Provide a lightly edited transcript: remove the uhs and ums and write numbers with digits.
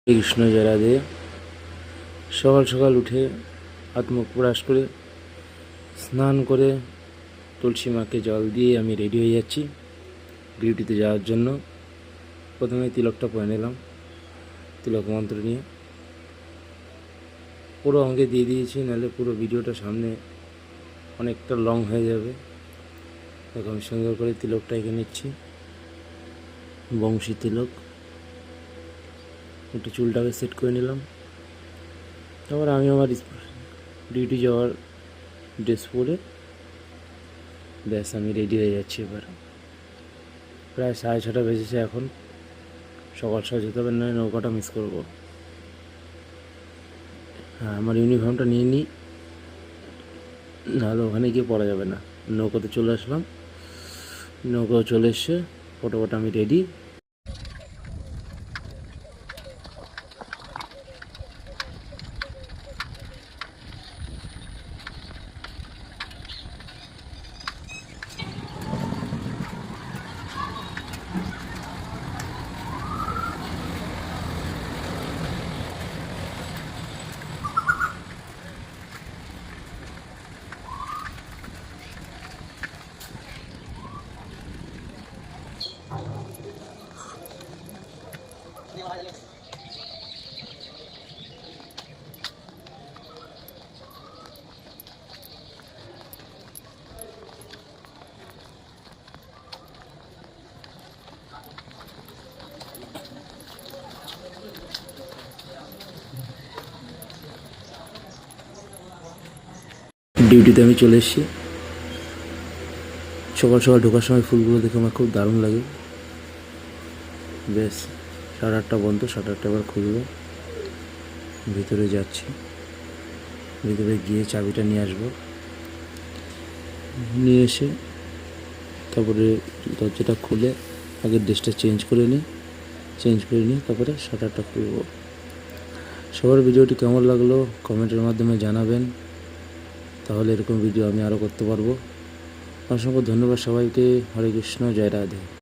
কৃষ্ণ জয় রাধে। সকাল সকাল উঠে হাত মুখ ব্রাশ করে স্নান করে তুলসী মাকে জল দিয়ে আমি রেডি হয়ে যাচ্ছি ডিউটিতে যাওয়ার জন্য। প্রথমে তিলকটা পরে নিলাম, তিলক মন্ত্র নিয়ে পুরো আমাকে দিয়ে দিয়েছি, নাহলে পুরো ভিডিওটা সামনে অনেকটা লং হয়ে যাবে। দেখো আমি সুন্দর করে তিলকটা এঁকে নিচ্ছি, বংশী তিলক। একটু চুলটাকে সেট করে নিলাম। তারপর আমি আমার ডিউটি যাওয়ার ড্রেস পরে ব্যাস আমি রেডি হয়ে যাচ্ছি। এবার প্রায় 6:30 বেজেছে এখন। সকাল সকাল যেতে হবে, না নৌকাটা মিস করবো। হ্যাঁ, আমার ইউনিফর্মটা নিয়ে নিই, নাহলে ওখানে গিয়ে পড়া যাবে না। নৌকাতে চলে আসলাম, নৌকাও চলে এসছে, ফটোফট আমি রেডি। ডিউটিতে আমি চলে এসেছি। সকাল সকাল ঢোকার সময় ফুলগুলো দেখে আমার খুব দারুণ লাগে। বেশ 8:30 বন্ধ, 8:30 আবার খুলবো। ভিতরে যাচ্ছি, ভিতরে গিয়ে চাবিটা নিয়ে আসবো, নিয়ে এসে তারপরে দরজাটা খুলে আগে ড্রেসটা চেঞ্জ করে নিই, তারপরে 8:30 খুলবো। সবার ভিডিওটি কেমন লাগলো কমেন্টের মাধ্যমে জানাবেন, তাহলে এরকম ভিডিও আমি আরও করতে পারবো। অসংখ্য ধন্যবাদ সবাইকে। হরে কৃষ্ণ, জয় রাধে।